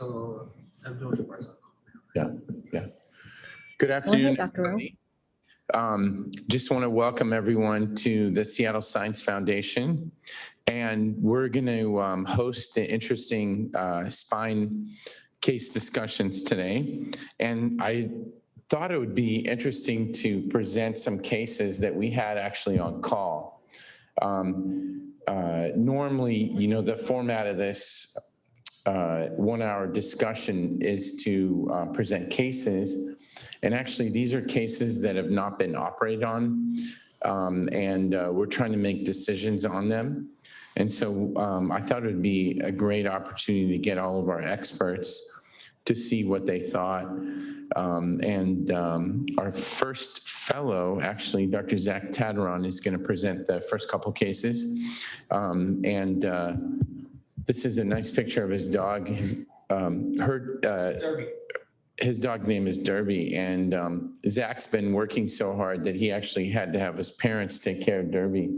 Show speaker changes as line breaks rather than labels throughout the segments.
So abdominal bars.
Yeah. Good afternoon, everybody. Just want to welcome everyone to the Seattle Science Foundation. And we're going to host the interesting spine case discussions today. And I thought it would be interesting to present some cases that we had actually on call. Normally, the format of this 1 hour discussion is to present cases. And actually, these are cases that have not been operated on. And we're trying to make decisions on them. And so I thought it would be a great opportunity to get all of our experts to see what they thought. Our first fellow, actually, Dr. Zach Taderon, is going to present the first couple cases. This is a nice picture of his dog. His dog name is Derby, and Zach's been working so hard that he actually had to have his parents take care of Derby.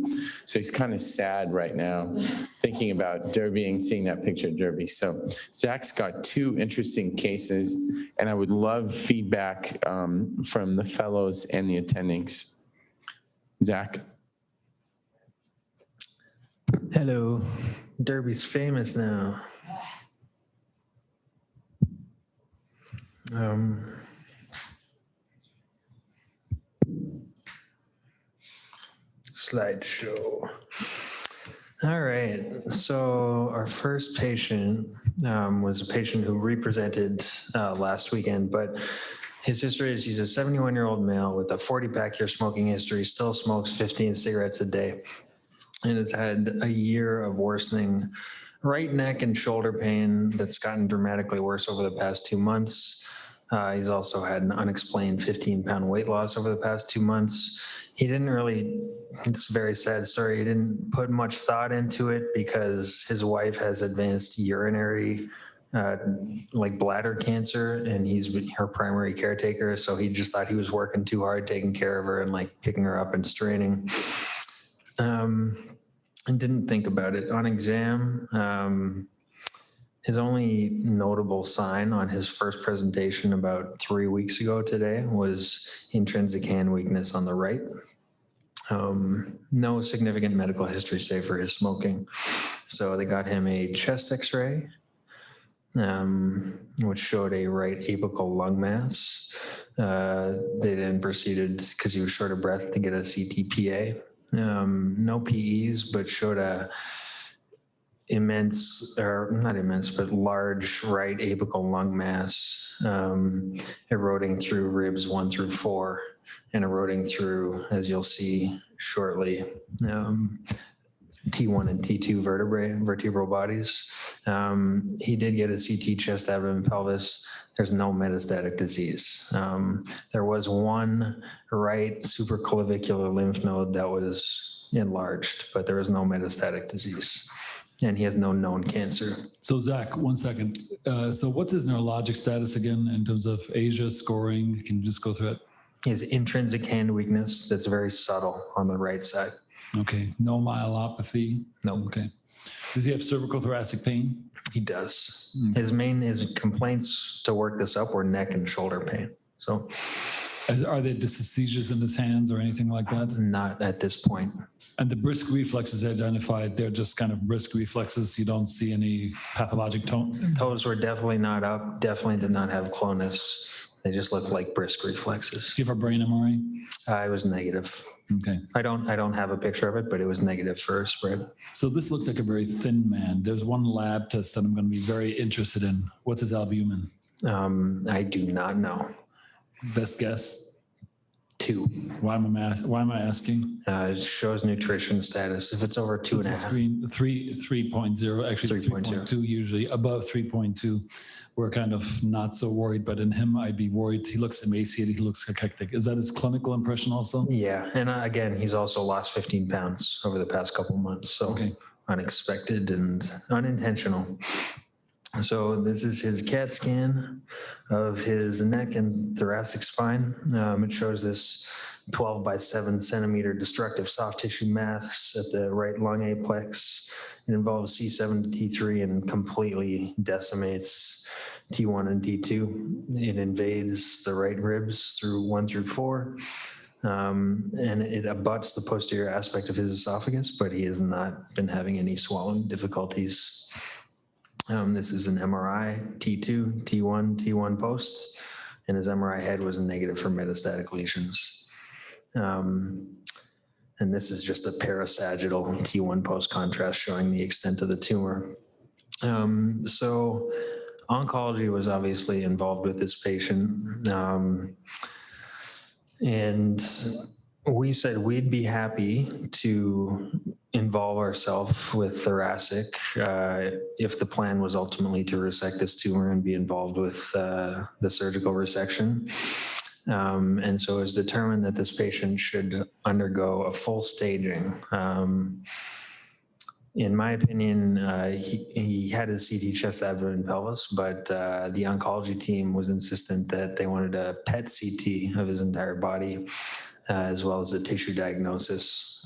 So he's kind of sad right now, thinking about Derby and seeing that picture of Derby. So Zach's got two interesting cases, and I would love feedback from the fellows and the attendings. Zach?
Hello. Derby's famous now. Slideshow. All right, so our first patient was a patient who represented last weekend, but his history is he's a 71-year-old male with a 40-pack year smoking history, still smokes 15 cigarettes a day, and has had a year of worsening right neck and shoulder pain that's gotten dramatically worse over the past 2 months. He's also had an unexplained 15-pound weight loss over the past 2 months. He didn't really, it's a very sad story, he didn't put much thought into it because his wife has advanced urinary, bladder cancer, and he's her primary caretaker, so he just thought he was working too hard taking care of her and picking her up and straining. And didn't think about it. On exam, his only notable sign on his first presentation about 3 weeks ago today was intrinsic hand weakness on the right. No significant medical history save for his smoking. So they got him a chest x-ray, which showed a right apical lung mass. They then proceeded, because he was short of breath, to get a CTPA. No PEs, but showed a large right apical lung mass eroding through ribs 1 through 4 and eroding through, as you'll see shortly, T1 and T2 vertebral bodies. He did get a CT chest, abdomen, pelvis. There's no metastatic disease. There was one right supraclavicular lymph node that was enlarged, but there was no metastatic disease. And he has no known cancer.
So Zach, 1 second. So what's his neurologic status again in terms of ASIA scoring? Can you just go through it?
He has intrinsic hand weakness that's very subtle on the right side.
Okay. No myelopathy?
No.
Okay. Does he have cervical thoracic pain?
He does.
Okay.
His complaints to work this up were neck and shoulder pain. So
are there dysesthesias in his hands or anything like that?
Not at this point.
And the brisk reflexes identified, they're just kind of brisk reflexes. You don't see any pathologic tone?
Those were definitely not up, definitely did not have clonus. They just look like brisk reflexes.
Do you have a brain MRI?
It was negative.
Okay.
I don't have a picture of it, but it was negative for a spread.
So this looks like a very thin man. There's one lab test that I'm going to be very interested in. What's his albumin?
I do not know.
Best guess?
2.
Why am I asking?
It shows nutrition status. If it's over 2.5.
3.0, actually 3.2 usually. Above 3.2, we're kind of not so worried, but in him, I'd be worried. He looks emaciated, he looks cachectic. Is that his clinical impression also?
Yeah, and again, he's also lost 15 pounds over the past couple months, so
okay.
Unexpected and unintentional. So this is his CAT scan of his neck and thoracic spine. It shows this 12 by 7 centimeter destructive soft tissue mass at the right lung apex. It involves C7 to T3 and completely decimates T1 and T2. It invades the right ribs through 1 through 4. And it abuts the posterior aspect of his esophagus, but he has not been having any swallowing difficulties. This is an MRI, T2, T1 post, and his MRI head was negative for metastatic lesions. And this is just a parasagittal T1 post contrast showing the extent of the tumor. So oncology was obviously involved with this patient. And we said we'd be happy to involve ourselves with thoracic if the plan was ultimately to resect this tumor and be involved with the surgical resection. And so it was determined that this patient should undergo a full staging. In my opinion, he had his CT chest, abdomen, pelvis, but the oncology team was insistent that they wanted a PET CT of his entire body, as well as a tissue diagnosis.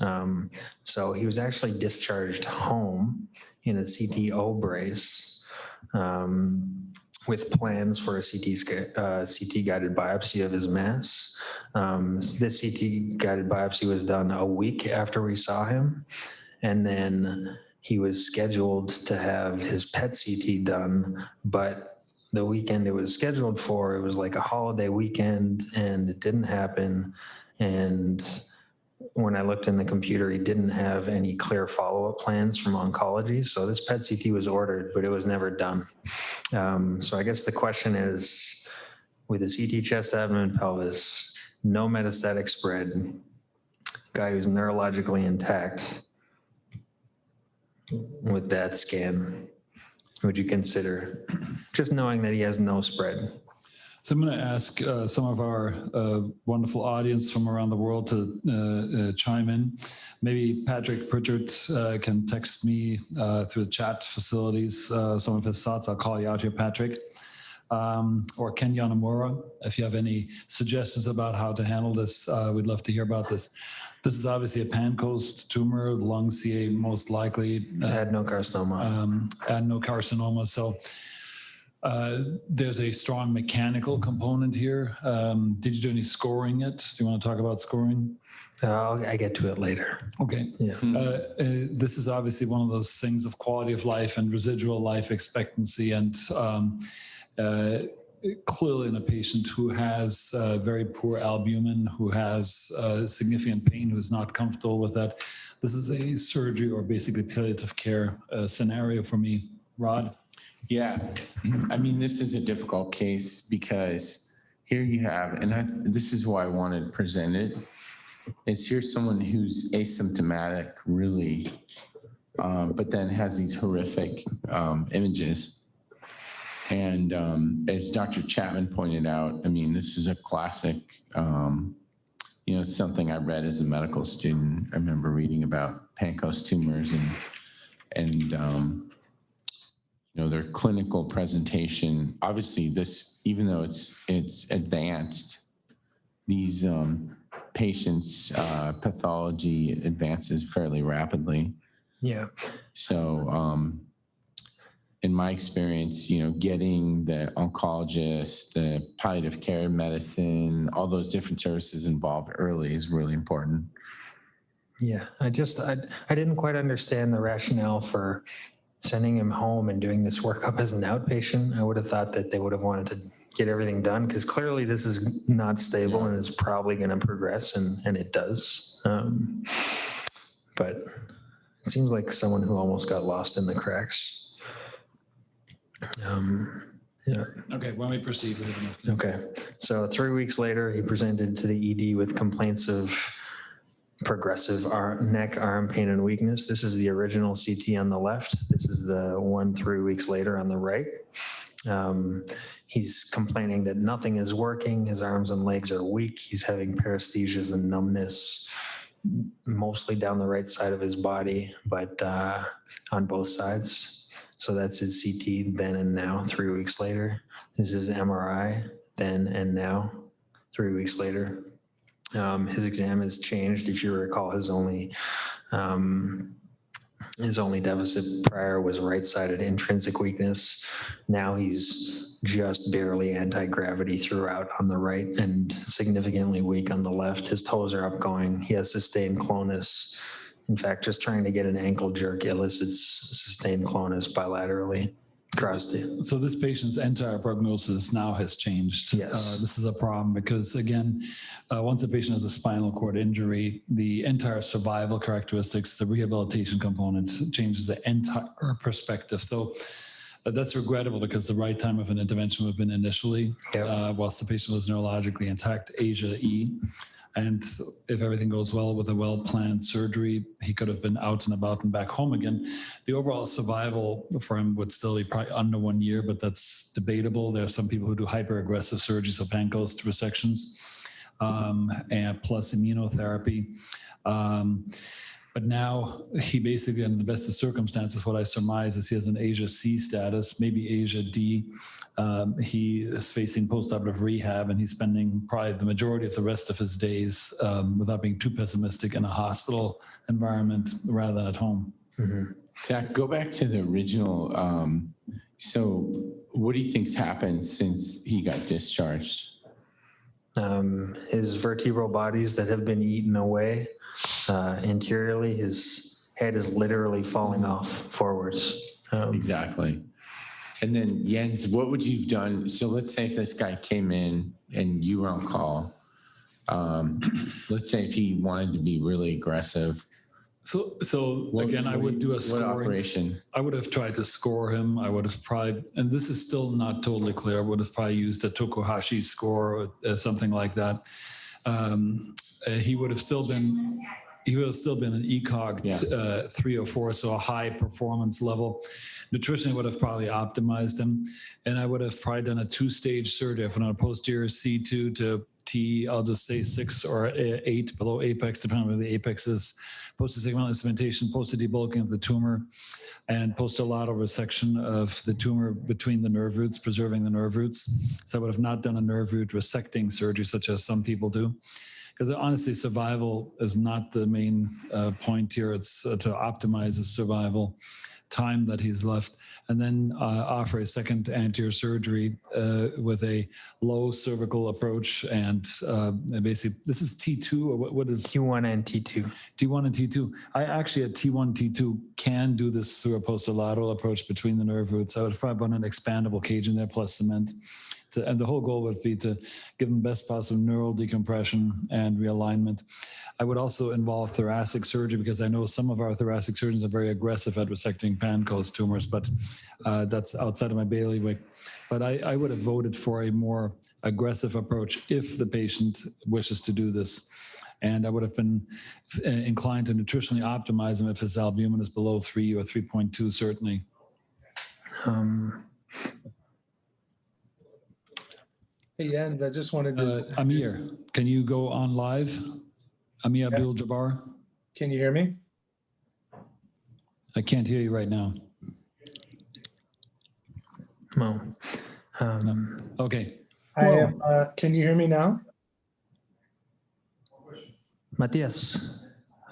So he was actually discharged home in a CTO brace with plans for a CT guided biopsy of his mass. This CT guided biopsy was done a week after we saw him. And then he was scheduled to have his PET CT done, but the weekend it was scheduled for, it was like a holiday weekend and it didn't happen. And when I looked in the computer, he didn't have any clear follow-up plans from oncology. So this PET CT was ordered, but it was never done. So I guess the question is, with a CT chest, abdomen, pelvis, no metastatic spread, guy who's neurologically intact, with that scan, would you consider just knowing that he has no spread?
So I'm going to ask some of our wonderful audience from around the world to chime in. Maybe Patrick Pritchard can text me through the chat facilities some of his thoughts. I'll call you out here, Patrick. Or Ken Yanamura, if you have any suggestions about how to handle this, we'd love to hear about this. This is obviously a Pancoast tumor, lung CA most likely.
Adenocarcinoma.
Adenocarcinoma. So there's a strong mechanical component here. Did you do any scoring yet? Do you want to talk about scoring?
I get to it later.
Okay.
Yeah.
This is obviously one of those things of quality of life and residual life expectancy, and clearly in a patient who has very poor albumin, who has significant pain, who's not comfortable with that. This is a surgery or basically palliative care scenario for me. Rod?
Yeah, I mean, this is a difficult case because here you have, and this is why I wanted to present it, is here's someone who's asymptomatic, really, but then has these horrific images. And as Dr. Chapman pointed out, I mean, this is a classic, something I read as a medical student. I remember reading about Pancoast tumors and their clinical presentation. Obviously, this, even though it's advanced, these patients' pathology advances fairly rapidly.
Yeah.
So, in my experience, getting the oncologist, the palliative care medicine, all those different services involved early is really important.
Yeah, I didn't quite understand the rationale for sending him home and doing this workup as an outpatient. I would have thought that they would have wanted to get everything done because clearly this is not stable and it's probably going to progress, and it does. But it seems like someone who almost got lost in the cracks. Yeah.
Okay, why don't we proceed with it?
Okay, so 3 weeks later, he presented to the ED with complaints of progressive neck, arm pain, and weakness. This is the original CT on the left. This is the one 3 weeks later on the right. He's complaining that nothing is working. His arms and legs are weak. He's having paresthesias and numbness, mostly down the right side of his body, but on both sides. So that's his CT then and now, 3 weeks later. This is MRI then and now, 3 weeks later. His exam has changed. If you recall, his only deficit prior was right-sided intrinsic weakness. Now he's just barely anti-gravity throughout on the right and significantly weak on the left. His toes are upgoing. He has sustained clonus. In fact, just trying to get an ankle jerk elicits sustained clonus bilaterally across the.
So this patient's entire prognosis now has changed.
Yes.
This is a problem because, again, once a patient has a spinal cord injury, the entire survival characteristics, the rehabilitation component changes the entire perspective. So that's regrettable because the right time of an intervention would have been initially, whilst the patient was neurologically intact, Asia E. And if everything goes well with a well-planned surgery, he could have been out and about and back home again. The overall survival for him would still be probably under 1 year, but that's debatable. There are some people who do hyper-aggressive surgery, so Pancoast resections, and plus immunotherapy. But now he basically, under the best of circumstances, what I surmise is he has an Asia C status, maybe Asia D. He is facing postoperative rehab, and he's spending probably the majority of the rest of his days, without being too pessimistic, in a hospital environment rather than at home.
Mm-hmm.
Zach, go back to the original. So what do you think's happened since he got discharged?
His vertebral bodies that have been eaten away anteriorly, his head is literally falling off forwards.
Exactly. And then Jens, what would you have done? So let's say if this guy came in and you were on call, let's say if he wanted to be really aggressive.
So again, I would do a scoring.
What operation?
I would have tried to score him. I would have probably, and this is still not totally clear, I would have probably used a Tokuhashi score or something like that. He would have still been an ECOG 3 or 4, so a high performance level. Nutrition would have probably optimized him, and I would have probably done a 2-stage surgery from a posterior C2 to T, I'll just say 6 or 8 below apex, depending on where the apex is. Posterior segmentation, posterior debulking of the tumor, and posterolateral resection of the tumor between the nerve roots, preserving the nerve roots. So I would have not done a nerve root resecting surgery, such as some people do. Because honestly, survival is not the main point here. It's to optimize his survival time that he's left, and then offer a second anterior surgery with a low cervical approach. And basically, this is T2, or what is?
T1 and T2.
T1 and T2. I actually at T1, T2 can do this through a posterolateral approach between the nerve roots. I would probably put an expandable cage in there plus cement. And the whole goal would be to give them best possible neural decompression and realignment. I would also involve thoracic surgery, because I know some of our thoracic surgeons are very aggressive at resecting Pancoast tumors, but that's outside of my bailiwick. But I would have voted for a more aggressive approach if the patient wishes to do this. And I would have been inclined to nutritionally optimize him if his albumin is below 3 or 3.2, certainly.
Hey, Jens, I just wanted to...
Amir, can you go on live? Amir Abdul-Jabbar?
Can you hear me?
I can't hear you right now.
No.
Okay.
I am. Can you hear me now?
Matthias,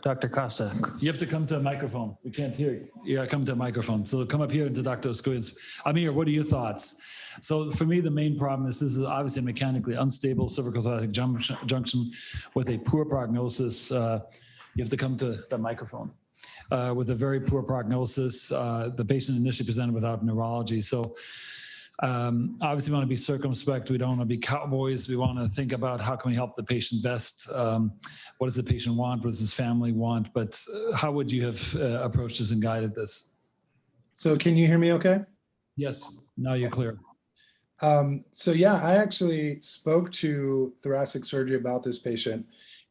Dr. Costa.
You have to come to a microphone. We can't hear you. Yeah, come to a microphone. So come up here into Dr. Oskouian's. Amir, what are your thoughts? So for me, the main problem is this is obviously a mechanically unstable cervical-thoracic junction with a poor prognosis. You have to come to the microphone. With a very poor prognosis, the patient initially presented without neurology. So obviously we want to be circumspect. We don't want to be cowboys. We want to think about how can we help the patient best. What does the patient want? What does his family want? But how would you have approached this and guided this?
So can you hear me okay?
Yes, now you're clear.
So yeah, I actually spoke to thoracic surgery about this patient,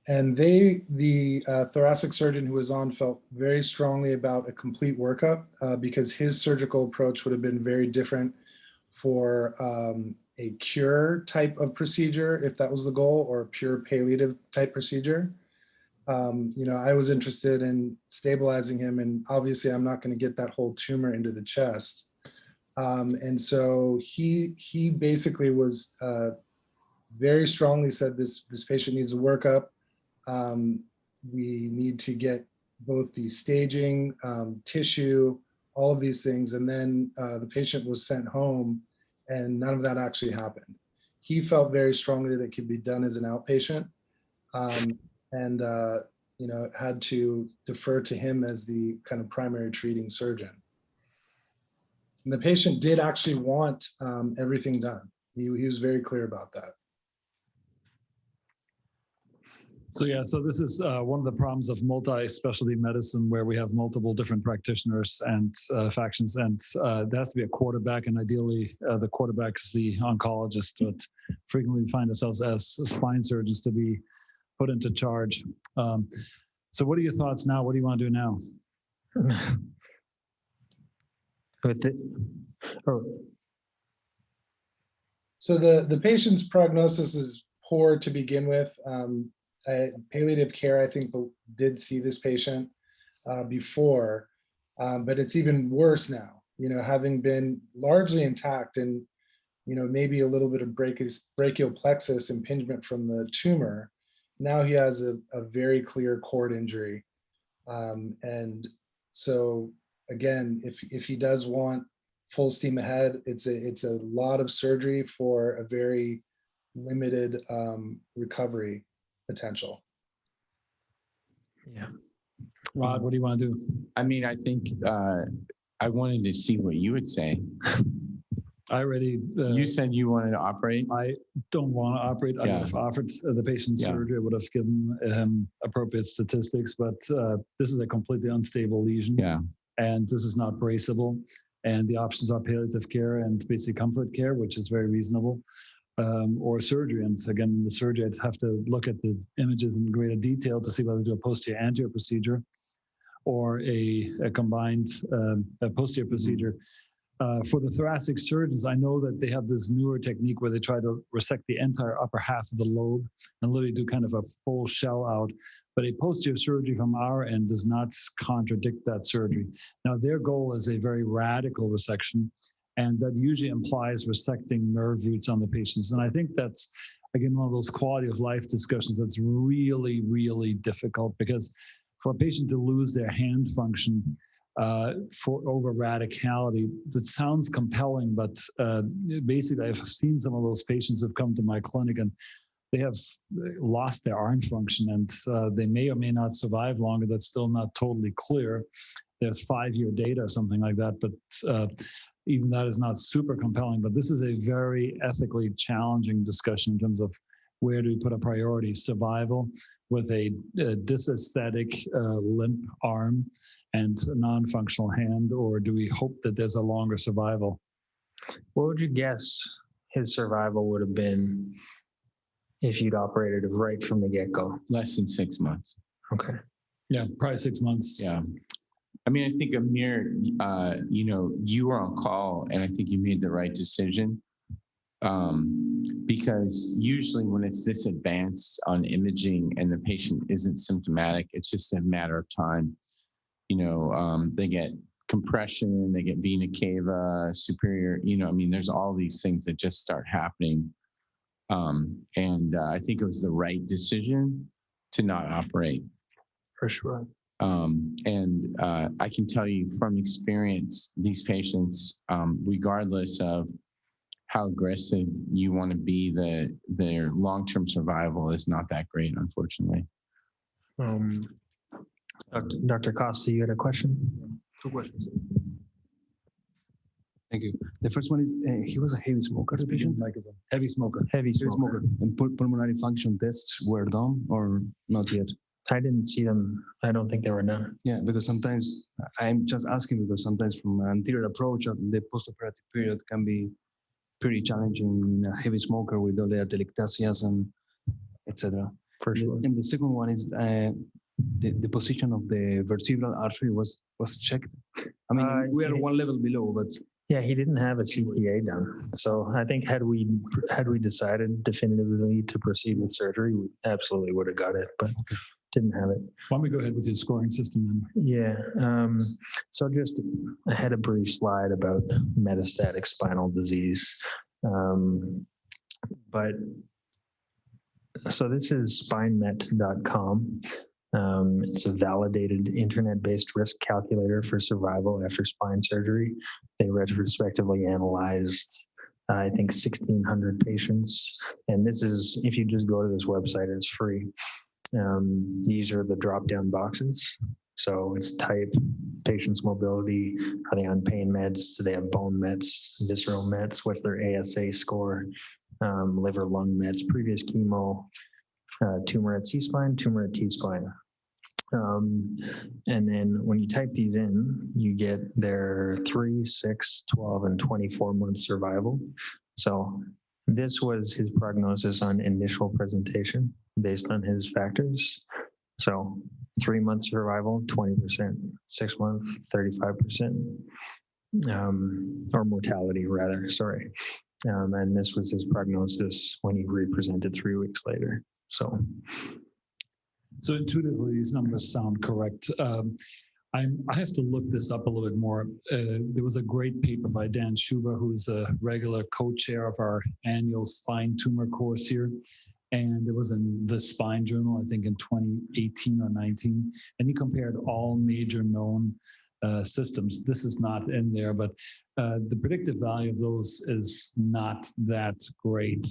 and the thoracic surgeon who was on felt very strongly about a complete workup because his surgical approach would have been very different for a cure type of procedure, if that was the goal, or a pure palliative type procedure. I was interested in stabilizing him, and obviously I'm not going to get that whole tumor into the chest. And so he basically was very strongly said this patient needs a workup. We need to get both the staging, tissue, all of these things. And then the patient was sent home, and none of that actually happened. He felt very strongly that it could be done as an outpatient, and had to defer to him as the kind of primary treating surgeon. And the patient did actually want everything done. He was very clear about that.
So this is one of the problems of multi-specialty medicine, where we have multiple different practitioners and factions, and there has to be a quarterback, and ideally the quarterback is the oncologist, but frequently we find ourselves as spine surgeons to be put into charge. So what are your thoughts now? What do you want to do now?
So the patient's prognosis is poor to begin with. Palliative care, I think, did see this patient before, but it's even worse now, having been largely intact and, maybe a little bit of brachial plexus impingement from the tumor. Now he has a very clear cord injury. And so again, if he does want full steam ahead, it's a lot of surgery for a very limited recovery potential.
Yeah.
Rod, what do you want to do?
I mean, I think I wanted to see what you would say.
I already.
You said you wanted to operate.
I don't want to operate. I would have offered the patient surgery. I would have given him appropriate statistics, but this is a completely unstable lesion.
Yeah.
And this is not braceable. And the options are palliative care and basic comfort care, which is very reasonable, or surgery. And again, in the surgery, I'd have to look at the images in greater detail to see whether to do a posterior anterior procedure or a combined posterior procedure. For the thoracic surgeons, I know that they have this newer technique where they try to resect the entire upper half of the lobe and literally do kind of a full shell out. But a posterior surgery from our end does not contradict that surgery. Now, their goal is a very radical resection, and that usually implies resecting nerve roots on the patients. And I think that's, again, one of those quality of life discussions that's really, really difficult, because for a patient to lose their hand function for over radicality, that sounds compelling, but basically I've seen some of those patients who've come to my clinic and they have lost their arm function, and they may or may not survive longer. That's still not totally clear. There's 5-year data or something like that, but even that is not super compelling. But this is a very ethically challenging discussion in terms of where do we put a priority: survival with a dysesthetic limp arm and a non-functional hand, or do we hope that there's a longer survival?
What would you guess his survival would have been if you'd operated it right from the get-go?
Less than 6 months.
Okay.
Yeah, probably 6 months.
Yeah. I mean, I think, Amir, you were on call, and I think you made the right decision, because usually when it's this advanced on imaging and the patient isn't symptomatic, it's just a matter of time. They get compression, they get vena cava, superior, there's all these things that just start happening. And I think it was the right decision to not operate.
For sure.
And I can tell you from experience, these patients, regardless of how aggressive you want to be, their long-term survival is not that great, unfortunately.
Dr. Costa, you had a question?
2 questions. Thank you. The first one is, he was a heavy smoker, the patient?
Heavy smoker.
Heavy smoker.
And pulmonary function tests were done or not yet?
I didn't see them. I don't think they were done.
Yeah, because sometimes, I'm just asking because sometimes from an anterior approach, the postoperative period can be pretty challenging in a heavy smoker with all the atelectasias and etc.
For sure.
And the second one is the position of the vertebral artery was checked. I mean, we are one level below, but
yeah, he didn't have a CTA done. So I think had we decided definitively to proceed with surgery, we absolutely would have got it, but didn't have it.
Why don't we go ahead with your scoring system then?
Yeah. So just I had a brief slide about metastatic spinal disease. But so this is spinemet.com. It's a validated internet-based risk calculator for survival after spine surgery. They retrospectively analyzed I think 1,600 patients. And this is, if you just go to this website, it's free. These are the drop-down boxes. So it's type, patient's mobility, are they on pain meds? Do they have bone meds, visceral meds? What's their ASA score? Liver, lung meds, previous chemo, tumor at C-spine, tumor at T-spine. And then when you type these in, you get their 3, 6, 12, and 24-month survival. So this was his prognosis on initial presentation based on his factors. So 3-month survival, 20%, 6 month, 35%, or mortality rather, sorry. And this was his prognosis when he represented 3 weeks later. So
intuitively, these numbers sound correct. I have to look this up a little bit more. There was a great paper by Dan Schuber, who's a regular co-chair of our annual spine tumor course here. And it was in the Spine Journal, I think in 2018 or 19. And he compared all major known systems. This is not in there, but the predictive value of those is not that great.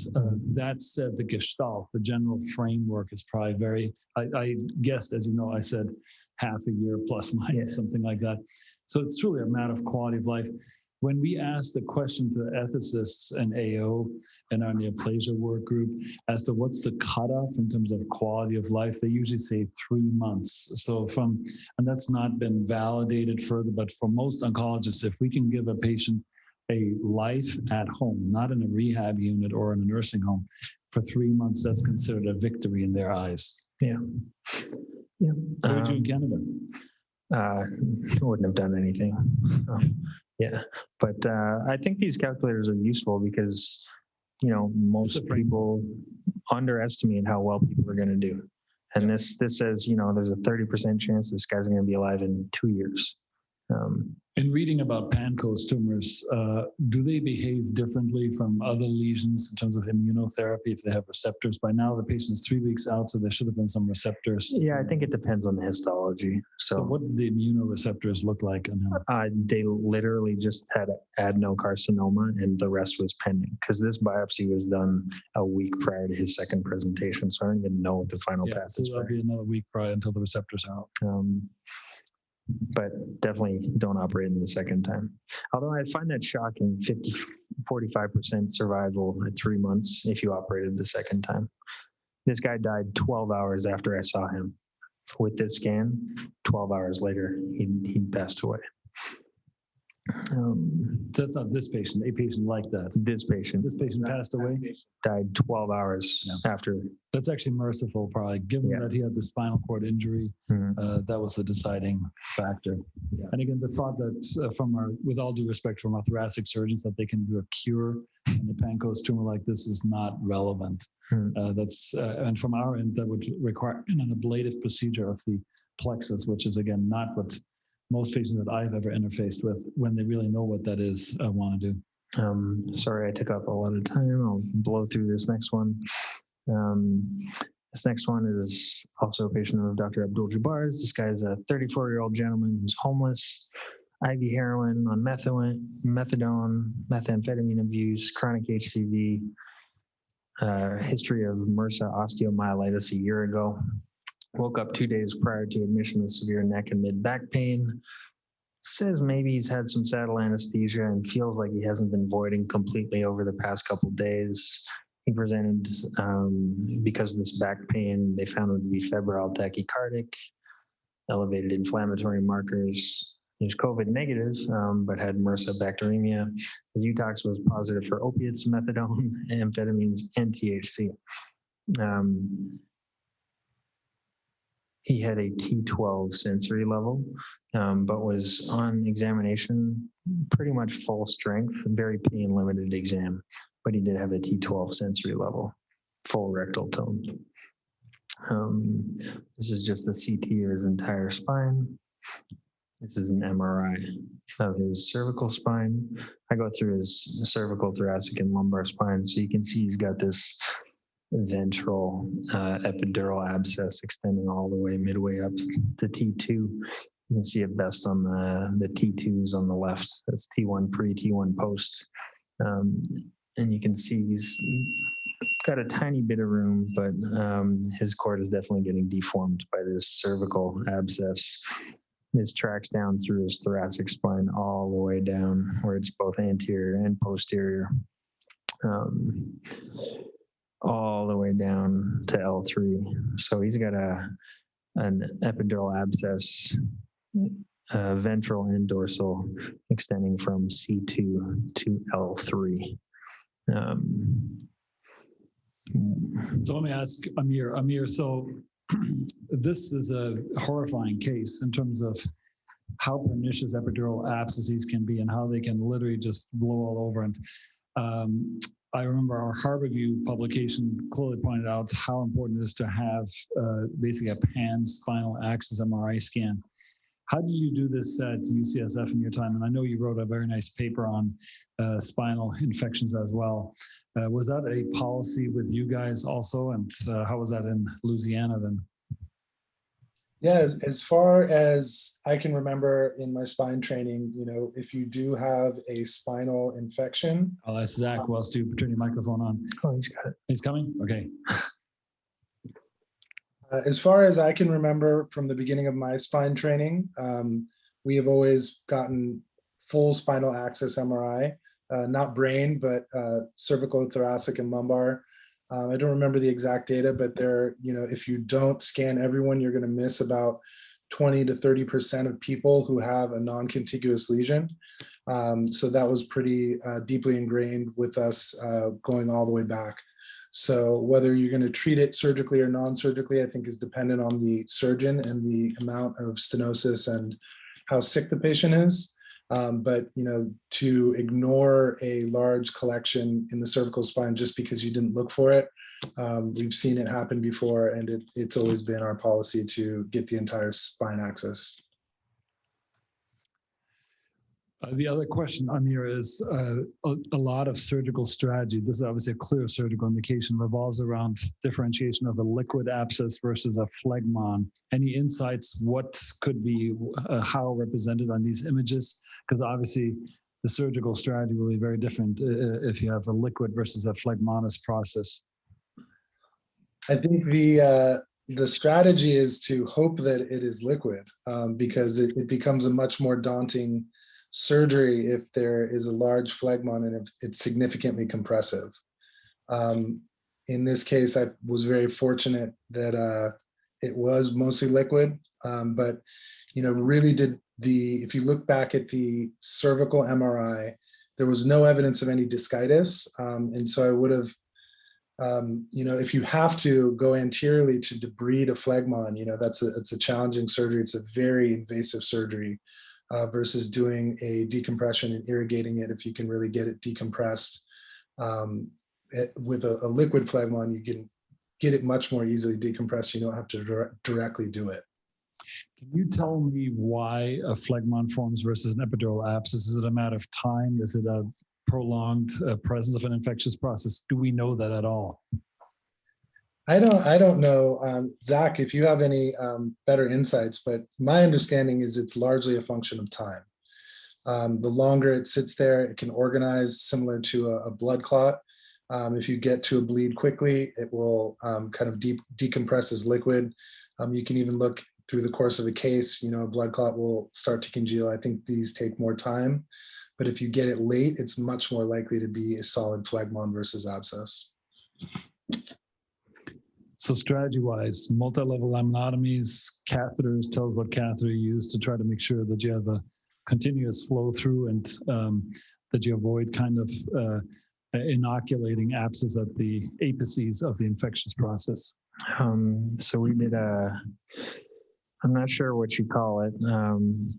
That said, the gestalt, the general framework is probably very, I guessed, as you know, I said half a year plus minus, something like that. So it's truly a matter of quality of life. When we asked the question to ethicists and AO and our neoplasia work group as to what's the cutoff in terms of quality of life, they usually say 3 months. So and that's not been validated further, but for most oncologists, if we can give a patient a life at home, not in a rehab unit or in a nursing home, for 3 months, that's considered a victory in their eyes.
yeah. Yeah.
What would you in Canada?
Wouldn't have done anything. Yeah, but I think these calculators are useful because, most people underestimate how well people are going to do. And this says, there's a 30% chance this guy's going to be alive in 2 years.
In reading about Pancoast tumors, do they behave differently from other lesions in terms of immunotherapy if they have receptors? By now, the patient's 3 weeks out, so there should have been some receptors.
Yeah, I think it depends on the histology.
So what do the immunoreceptors look like?
They literally just had adenocarcinoma and the rest was pending because this biopsy was done a week prior to his second presentation. So I don't even know what the final path is.
So that'll be another week prior until the receptors are out.
But definitely don't operate in the second time. Although I find that shocking, 45% survival at 3 months if you operated the second time. This guy died 12 hours after I saw him. With this scan, 12 hours later, he passed away.
So that's not this patient, a patient like that.
This patient
passed away?
Died 12 hours after.
That's actually merciful, probably, given that he had the spinal cord injury. That was the deciding factor. Yeah. And again, the thought that with all due respect from our thoracic surgeons, that they can do a cure in a Pancoast tumor like this is not relevant. And from our end, that would require an ablative procedure of the plexus, which is again not what most patients that I've ever interfaced with, when they really know what that is, want to do.
Sorry, I took up a lot of time. I'll blow through this next one. This next one is also a patient of Dr. Abdul-Jabbar's. This guy's a 34-year-old gentleman who's homeless, IV heroin on methadone, methamphetamine abuse, chronic HCV, history of MRSA osteomyelitis a year ago. Woke up 2 days prior to admission with severe neck and mid-back pain. Says maybe he's had some saddle anesthesia and feels like he hasn't been voiding completely over the past couple of days. He presented because of this back pain. They found him to be febrile tachycardic, elevated inflammatory markers. He was COVID negative, but had MRSA bacteremia. His UTOX was positive for opiates, methadone, amphetamines, and THC. He had a T12 sensory level, but was on examination pretty much full strength, very pain limited exam, but he did have a T12 sensory level, full rectal tone. This is just a CT of his entire spine. This is an MRI of his cervical spine. I go through his cervical, thoracic, and lumbar spine, so you can see he's got this ventral epidural abscess extending all the way midway up to T2. You can see it best on the T2s on the left. That's T1 pre, T1 post. and you can see he's got a tiny bit of room, but his cord is definitely getting deformed by this cervical abscess. This tracks down through his thoracic spine all the way down, where it's both anterior and posterior, all the way down to L3. So he's got an epidural abscess, ventral and dorsal, extending from C2 to L3.
So let me ask Amir. Amir, so this is a horrifying case in terms of how pernicious epidural abscesses can be and how they can literally just blow all over. And I remember our Harborview publication clearly pointed out how important it is to have basically a pan-spinal axis MRI scan. How did you do this at UCSF in your time? And I know you wrote a very nice paper on spinal infections as well. Was that a policy with you guys also? And how was that in Louisiana then?
Yeah, as far as I can remember in my spine training, you know, if you do have a spinal infection.
Oh, that's Zach. Who else do you turn your microphone on?
Oh, he's got it.
He's coming? Okay.
As far as I can remember from the beginning of my spine training, we have always gotten full spinal axis MRI, not brain, but cervical, thoracic, and lumbar. I don't remember the exact data, but there, you know, if you don't scan everyone, you're going to miss about 20 to 30% of people who have a non-contiguous lesion. So that was pretty deeply ingrained with us going all the way back. So whether you're going to treat it surgically or non-surgically, I think is dependent on the surgeon and the amount of stenosis and how sick the patient is. But you know, to ignore a large collection in the cervical spine just because you didn't look for it, we've seen it happen before, and it's always been our policy to get the entire spine axis.
The other question, Amir, is a lot of surgical strategy. This is obviously a clear surgical indication, revolves around differentiation of a liquid abscess versus a phlegmon. Any insights? What could be how represented on these images? Because obviously the surgical strategy will be very different if you have a liquid versus a phlegmonous process.
I think the strategy is to hope that it is liquid, because it becomes a much more daunting surgery if there is a large phlegmon and if it's significantly compressive. In this case, I was very fortunate that it was mostly liquid, but you know, really if you look back at the cervical MRI, there was no evidence of any discitis, and so I would have, you know, if you have to go anteriorly to debride a phlegmon, you know, it's a challenging surgery. It's a very invasive surgery. Versus doing a decompression and irrigating it, if you can really get it decompressed. With a liquid phlegmon, you can get it much more easily decompressed. You don't have to directly do it.
Can you tell me why a phlegmon forms versus an epidural abscess? Is it a matter of time? Is it a prolonged presence of an infectious process? Do we know that at all?
I don't know, Zach, if you have any better insights, but my understanding is it's largely a function of time. The longer it sits there, it can organize similar to a blood clot. If you get to a bleed quickly, it will kind of decompress as liquid. You can even look through the course of a case, you know, a blood clot will start to congeal. I think these take more time, but if you get it late, it's much more likely to be a solid phlegmon versus abscess.
So strategy-wise, multi-level laminotomies, catheters, tell us what catheter you use to try to make sure that you have a continuous flow through and that you avoid kind of inoculating abscess at the apices of the infectious process.
So we did I'm not sure what you call it,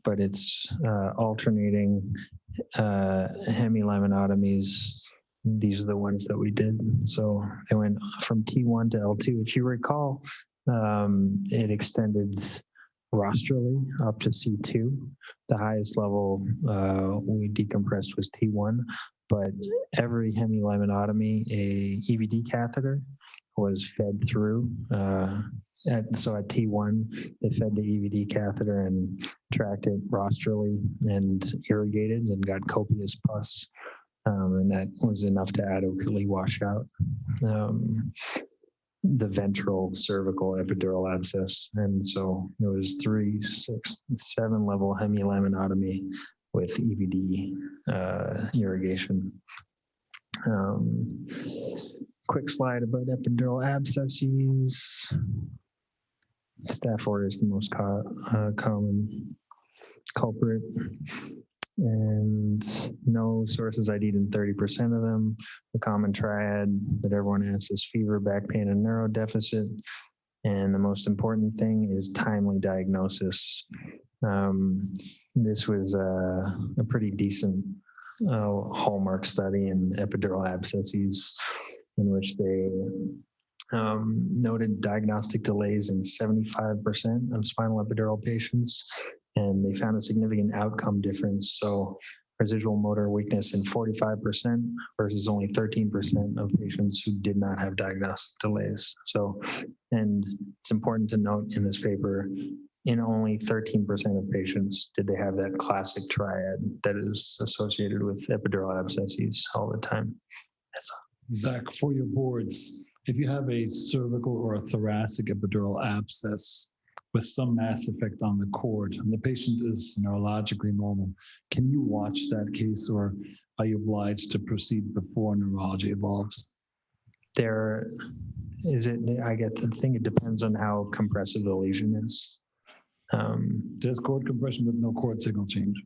but it's alternating hemilaminotomies. These are the ones that we did. So they went from T1 to L2. If you recall, it extended rostrally up to C2. The highest level we decompressed was T1, but every hemilaminotomy, a EVD catheter was fed through. So at T1, they fed the EVD catheter and tracked it rostrally and irrigated and got copious pus and that was enough to adequately wash out the ventral cervical epidural abscess. And so it was 3, 6, 7 level hemilaminotomy with EVD irrigation. Quick slide about epidural abscesses. Staph aureus is the most common culprit, and no sources ID'd in 30% of them. The common triad that everyone asks is fever, back pain, and neuro deficit. And the most important thing is timely diagnosis. This was a pretty decent hallmark study in epidural abscesses, in which they noted diagnostic delays in 75% of spinal epidural patients, and they found a significant outcome difference. So residual motor weakness in 45% versus only 13% of patients who did not have diagnostic delays. So, and it's important to note in this paper, in only 13% of patients did they have that classic triad that is associated with epidural abscesses all the time. That's all.
Zach, for your boards, if you have a cervical or a thoracic epidural abscess with some mass effect on the cord, and the patient is neurologically normal, can you watch that case, or are you obliged to proceed before neurology evolves?
There is it. I think it depends on how compressive the lesion is.
There's cord compression with no cord signal change.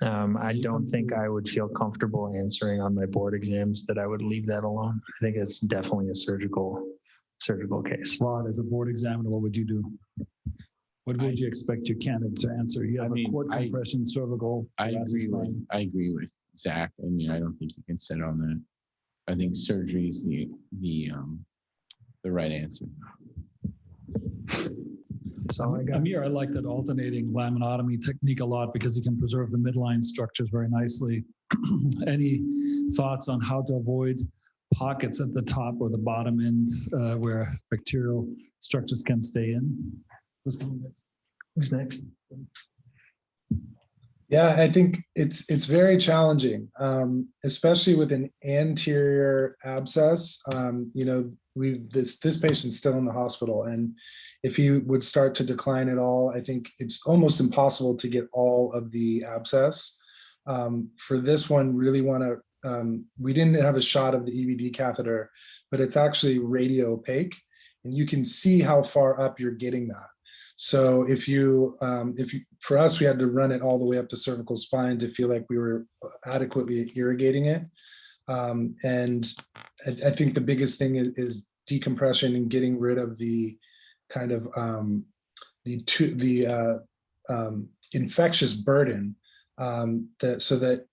I don't think I would feel comfortable answering on my board exams that I would leave that alone. I think it's definitely a surgical case.
Rod, as a board examiner, what would you do? What would you expect your candidate to answer? You have a cord compression, cervical.
I agree with Zach. I mean, I don't think you can sit on that. I think surgery is the right answer.
That's all I got. Amir, I like that alternating laminotomy technique a lot because you can preserve the midline structures very nicely. Any thoughts on how to avoid pockets at the top or the bottom end where bacterial structures can stay in? Who's next?
Yeah, I think it's very challenging, especially with an anterior abscess. This patient's still in the hospital, and if he would start to decline at all, I think it's almost impossible to get all of the abscess. For this one, really want to. We didn't have a shot of the EVD catheter, but it's actually radio opaque, and you can see how far up you're getting that. So for us, we had to run it all the way up the cervical spine to feel like we were adequately irrigating it. And I think the biggest thing is decompression and getting rid of the kind of infectious burden so that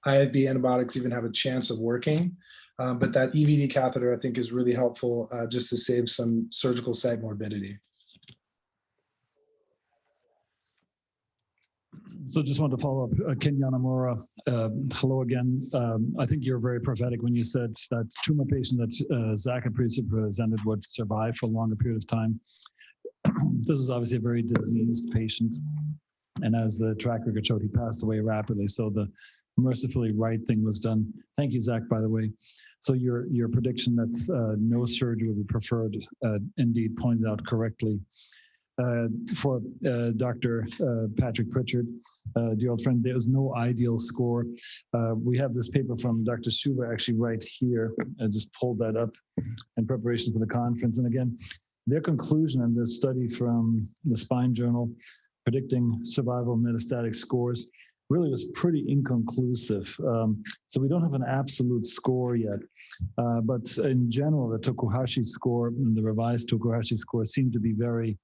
IFB antibiotics even have a chance of working. But that EVD catheter, I think, is really helpful just to save some surgical site morbidity.
So just wanted to follow up, Ken Yanamura, hello again. I think you're very prophetic when you said that tumor patient that Zach had previously presented would survive for a longer period of time. This is obviously a very diseased patient. And as the track record showed, he passed away rapidly. So the mercifully right thing was done. Thank you, Zach, by the way. So your prediction that no surgery would be preferred, indeed pointed out correctly. For Dr. Patrick Pritchard, dear old friend, there is no ideal score. We have this paper from Dr. Schuber actually right here. I just pulled that up in preparation for the conference. And again, their conclusion in this study from the Spine Journal predicting survival metastatic scores really was pretty inconclusive. So we don't have an absolute score yet. But in general, the Tokuhashi score and the revised Tokuhashi score seemed to be very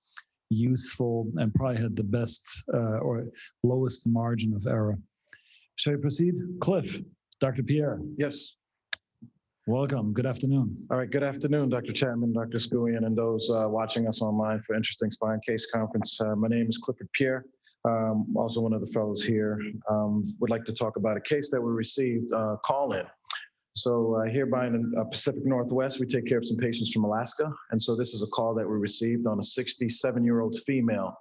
useful and probably had the best or lowest margin of error. Shall we proceed? Cliff, Dr. Pierre.
Yes.
Welcome. Good afternoon.
All right. Good afternoon, Dr. Chapman, Dr. Oskouian, and those watching us online for Interesting Spine Case Conference. My name is Clifford Pierre. Also one of the fellows here. Would like to talk about a case that we received call-in. So hereby in the Pacific Northwest, we take care of some patients from Alaska. And so this is a call that we received on a 67-year-old female.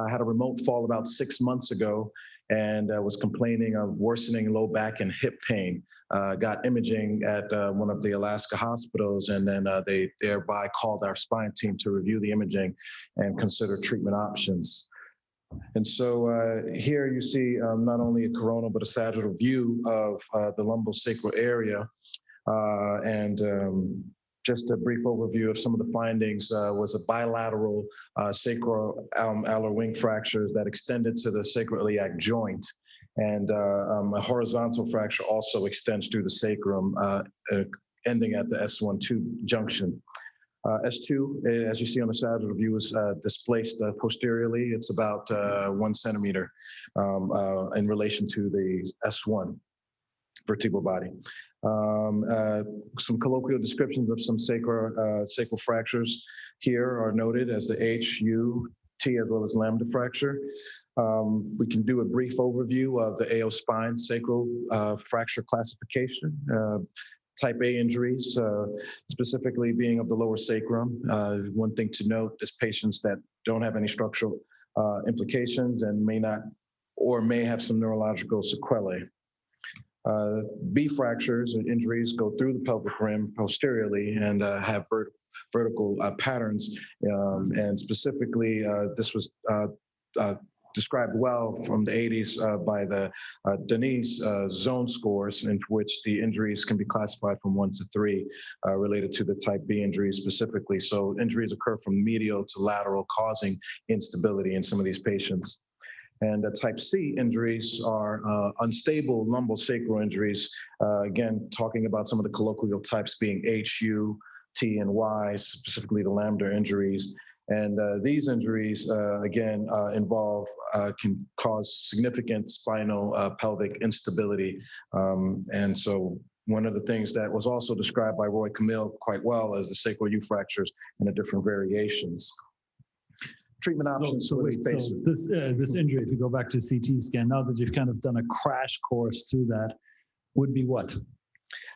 Had a remote fall about 6 months ago. and was complaining of worsening low back and hip pain. Got imaging at one of the Alaska hospitals, and then they thereby called our spine team to review the imaging and consider treatment options. And so here you see not only a coronal, but a sagittal view of the lumbosacral area. And just a brief overview of some of the findings was a bilateral sacral alar wing fractures that extended to the sacroiliac joint. And a horizontal fracture also extends through the sacrum, ending at the S1-2 junction. S2, as you see on the sagittal view, is displaced posteriorly. It's about 1 centimeter in relation to the S1 vertebral body. Some colloquial descriptions of some sacral fractures here are noted as the H, U, T, as well as lambda fracture. We can do a brief overview of the AO spine sacral fracture classification. Type A injuries, specifically being of the lower sacrum. One thing to note is patients that don't have any structural implications and may not, or may have some neurological sequelae. B fractures and injuries go through the pelvic rim posteriorly and have vertical patterns. And specifically, this was described well from the 80s by the Denise zone scores, in which the injuries can be classified from 1 to 3 related to the type B injuries specifically. So injuries occur from medial to lateral, causing instability in some of these patients. And type C injuries are unstable lumbosacral injuries. Again, talking about some of the colloquial types being H, U, T, and Y, specifically the lambda injuries. And these injuries, again, can cause significant spinal pelvic instability. And so one of the things that was also described by Roy Camille quite well is the sacral U fractures and the different variations. Treatment options.
So this injury, if you go back to CT scan, now that you've kind of done a crash course through that, would be what?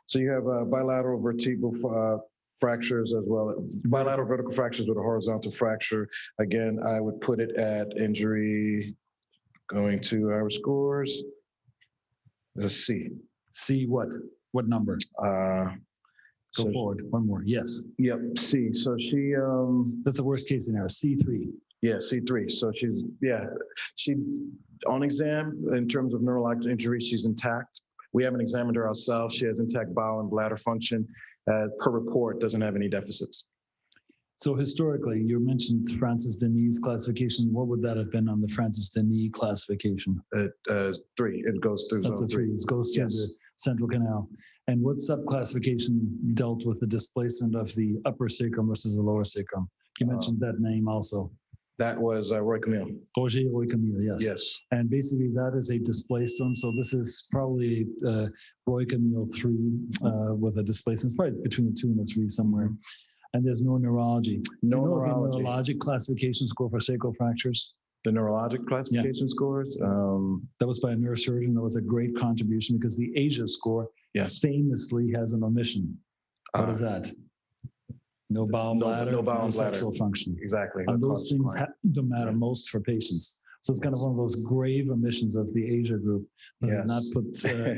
So you have bilateral vertebral fractures as well, bilateral vertical fractures with a horizontal fracture. Again, I would put it at injury, going to our scores, let's see.
C what? What number? Go forward, one more, yes.
Yep, C, so she...
That's the worst case scenario, C3.
Yeah, C3, so she on exam, in terms of neurologic injury, she's intact. We haven't examined her ourselves. She has intact bowel and bladder function. Per report, doesn't have any deficits.
So historically, you mentioned Francis Denis classification. What would that have been on the Francis Denis classification?
3. It goes through.
That's a 3. It goes through the central canal. And what subclassification dealt with the displacement of the upper sacrum versus the lower sacrum? You mentioned that name also.
That was Roy Camille.
Roy Camille, yes.
Yes.
And basically that is a displaced one. So this is probably Roy Camille 3 with a displacement. It's probably between the 2 and the 3 somewhere. And there's no neurology.
No
neurology.
neurologic
classification score for sacral fractures?
The neurologic classification scores?
That was by a neurosurgeon. That was a great contribution because the Asia score famously has an omission. What is that? No bowel and bladder,
no bowel and bladder.
sexual function.
Exactly.
And those things don't matter most for patients. So it's kind of one of those grave omissions of the Asia group. Did not put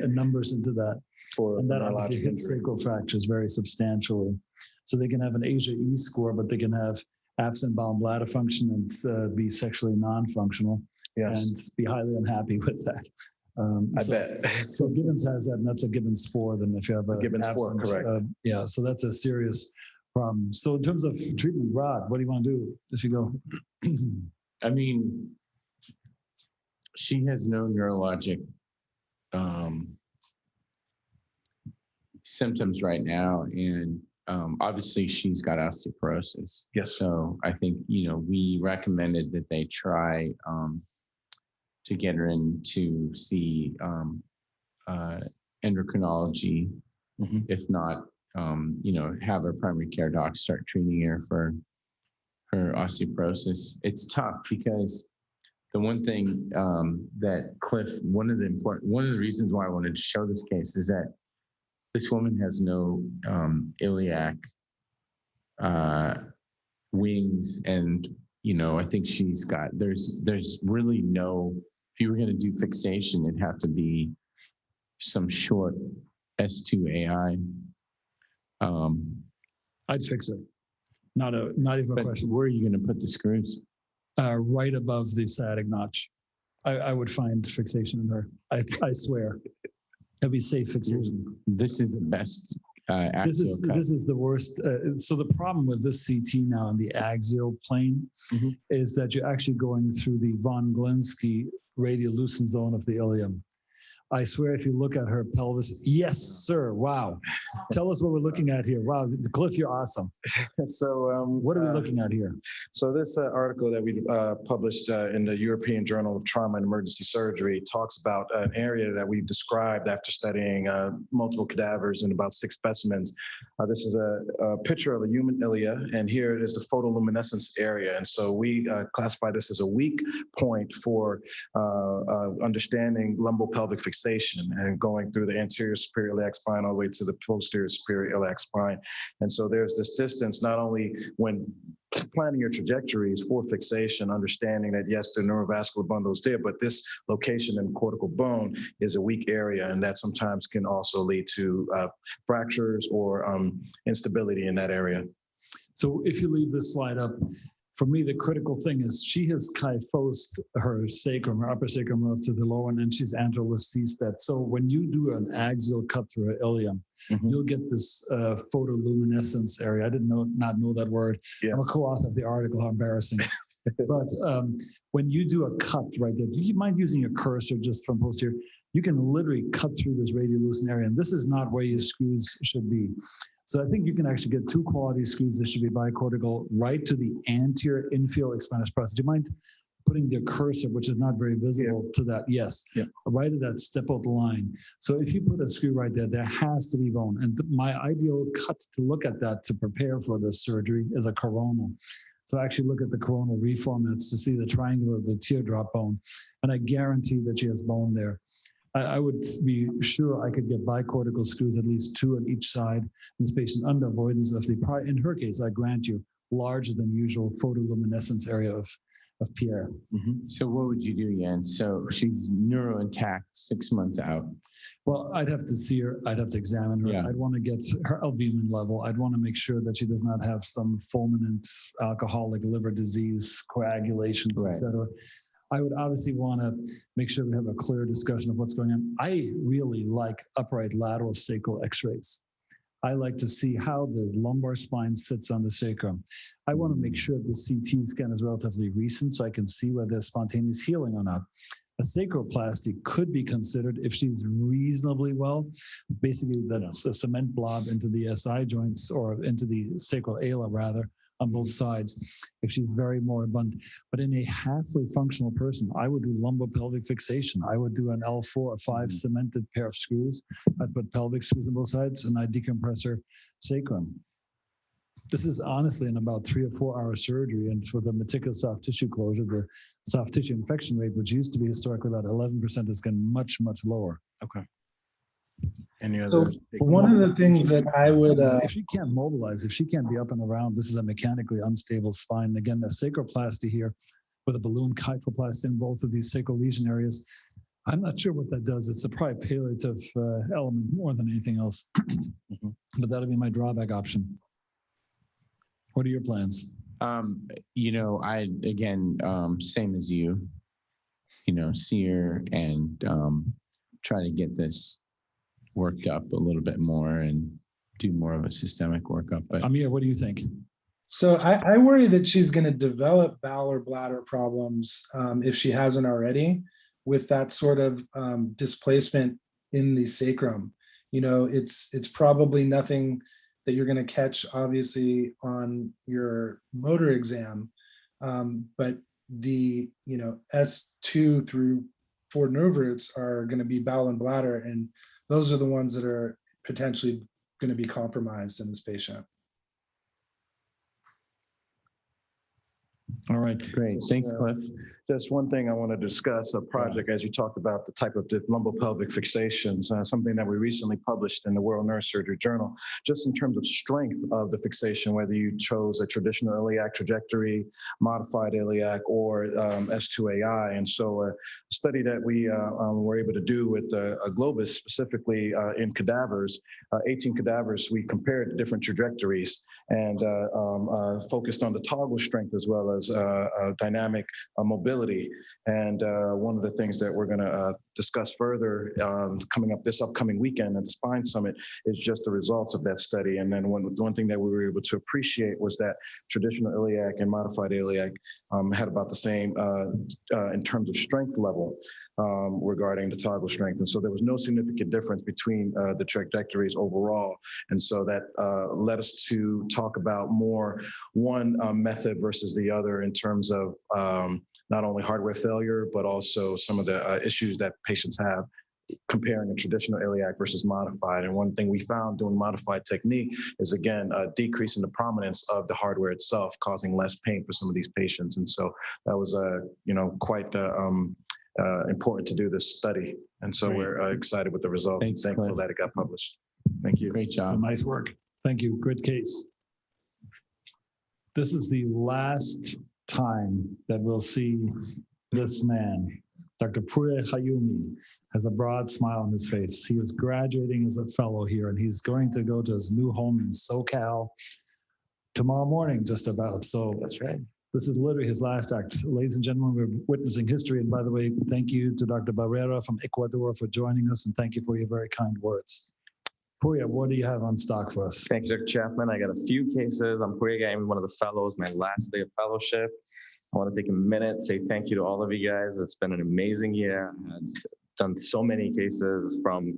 numbers into that. And that obviously hits sacral fractures very substantially. So they can have an Asia E score, but they can have absent bowel and bladder function and be sexually non-functional and be highly unhappy with that.
I bet.
So Gibbons has that, and that's a Gibbons 4. Then if you have a
Gibbons 4, correct.
So that's a serious problem. So in terms of treatment, Rod, what do you want to do if you go?
I mean, she has no neurologic symptoms right now, and obviously she's got osteoporosis.
Yes.
So I think, we recommended that they try to get her in to see endocrinology, if not, have her primary care doc start treating her for her osteoporosis. It's tough because the one thing that Cliff, one of the reasons why I wanted to show this case is that this woman has no iliac wings, and I think she's got there's really no if you were going to do fixation, it'd have to be some short S2AI.
I'd fix it. Not even a
But
question.
where are you going to put the screws?
Right above the sciatic notch. I would find fixation in her. I swear. That'd be safe fixation.
This is the best axial cut.
This is the worst. So the problem with this CT now in the axial plane
Mhm.
is that you're actually going through the von Glinsky radiolucent zone of the ilium. I swear, if you look at her pelvis, yes, sir. Wow. Tell us what we're looking at here. Wow, Cliff, you're awesome.
So
What are we looking at here?
So this article that we published in the European Journal of Trauma and Emergency Surgery talks about an area that we described after studying multiple cadavers and about 6 specimens. This is a picture of a human ilia, and here is the photoluminescence area. And so we classify this as a weak point for understanding lumbopelvic fixation and going through the anterior superior iliac spine all the way to the posterior superior iliac spine. And so there's this distance, not only when planning your trajectories for fixation, understanding that yes, the neurovascular bundle is there, but this location in cortical bone is a weak area, and that sometimes can also lead to fractures or instability in that area.
So if you leave this slide up, for me, the critical thing is she has kyphosed her sacrum, her upper sacrum relative to the lower one, and she's anterolesthesed that. So when you do an axial cut through her ilium, you'll get this photoluminescence area. I did not know that word.
Yes.
I'm a co-author of the article, how embarrassing. But when you do a cut right there, do you mind using your cursor just from posterior? You can literally cut through this radiolucent area, and this is not where your screws should be. So I think you can actually get 2 quality screws that should be bicortical right to the anterior infield expandus process. Do you mind putting your cursor, which is not very visible, to that? Yes, right at that step out the line. So if you put a screw right there, there has to be bone. And my ideal cut to look at that to prepare for this surgery is a coronal. So actually look at the coronal reformats to see the triangular, the teardrop bone. And I guarantee that she has bone there. I would be sure I could get bicortical screws, at least 2 on each side, in this patient under avoidance of the, in her case, I grant you, larger than usual photoluminescence area of Pierre.
So what would you do, Jens? So she's neuro intact 6 months out.
Well, I'd have to see her. I'd have to examine her.
Yeah.
I'd want to get her albumin level. I'd want to make sure that she does not have some fulminant alcoholic liver disease, coagulations,
Right.
et cetera. I would obviously want to make sure we have a clear discussion of what's going on. I really like upright lateral sacral x-rays. I like to see how the lumbar spine sits on the sacrum. I want to make sure the CT scan is relatively recent so I can see whether there's spontaneous healing or not. A sacroplasty could be considered if she's reasonably well. Basically, that's a cement blob into the SI joints or into the sacral ala rather, on both sides, if she's very moribund. But in a halfway functional person, I would do lumbopelvic fixation. I would do an L4 or 5 cemented pair of screws. I'd put pelvic screws on both sides, and I'd decompress her sacrum. This is honestly in about 3 or 4 hour surgery, and for the meticulous soft tissue closure, the soft tissue infection rate, which used to be historically about 11%, is getting much, much lower.
Okay. Any
So
other?
one of the things that I would,
If she can't mobilize, if she can't be up and around, this is a mechanically unstable spine. Again, a sacroplasty here with a balloon kyphoplasty in both of these sacral lesion areas. I'm not sure what that does. It's a probably palliative element more than anything else. But that'll be my drawback option. What are your plans?
I, again, same as you, see her and try to get this worked up a little bit more and do more of a systemic workup. But
Amir, what do you think?
so I worry that she's going to develop bowel or bladder problems if she hasn't already, with that sort of displacement in the sacrum. It's probably nothing that you're going to catch, obviously, on your motor exam, but the S2 through 4 nerve roots are going to be bowel and bladder, and those are the ones that are potentially going to be compromised in this patient.
All right.
great. Thanks, Cliff.
Just one thing I want to discuss, a project, as you talked about, the type of lumbopelvic fixations, something that we recently published in the World Neurosurgery Journal, just in terms of strength of the fixation, whether you chose a traditional iliac trajectory, modified iliac, or S2AI. And so a study that we were able to do with a globus, specifically in cadavers, 18 cadavers, we compared different trajectories and focused on the toggle strength as well as dynamic mobility. And one of the things that we're going to discuss further coming up this upcoming weekend at the Spine Summit is just the results of that study. And then one thing that we were able to appreciate was that traditional iliac and modified iliac had about the same in terms of strength level regarding the toggle strength. And so there was no significant difference between the trajectories overall. And so that led us to talk about more one method versus the other in terms of not only hardware failure, but also some of the issues that patients have comparing a traditional iliac versus modified. And one thing we found doing modified technique is, again, a decrease in the prominence of the hardware itself, causing less pain for some of these patients. And so that was, quite important to do this study. And so we're excited with the results and thankful that it got published. Thank you.
Great job.
So nice work. Thank you. Good case. This is the last time that we'll see this man. Dr. Pure Hayumi has a broad smile on his face. He is graduating as a fellow here, and he's going to go to his new home in Sacral tomorrow morning, just about. So
That's right.
this is literally his last act. Ladies and gentlemen, we're witnessing history. And by the way, thank you to Dr. Barrera from Ecuador for joining us, and thank you for your very kind words. Purya, what do you have on stock for us?
Thank you, Dr. Chapman. I got a few cases. I'm Purya. I'm one of the fellows, my last day of fellowship. I want to take a minute, say thank you to all of you guys. It's been an amazing year. I've done so many cases, from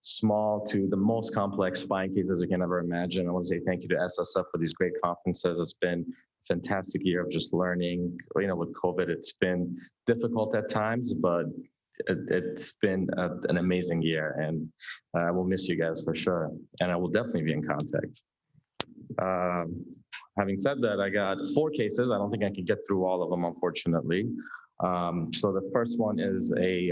small to the most complex spine cases you can ever imagine. I want to say thank you to SSF for these great conferences. It's been a fantastic year of just learning. With COVID, it's been difficult at times, but it's been an amazing year, and I will miss you guys for sure. And I will definitely be in contact. Having said that, I got 4 cases. I don't think I can get through all of them, unfortunately. So the first one is a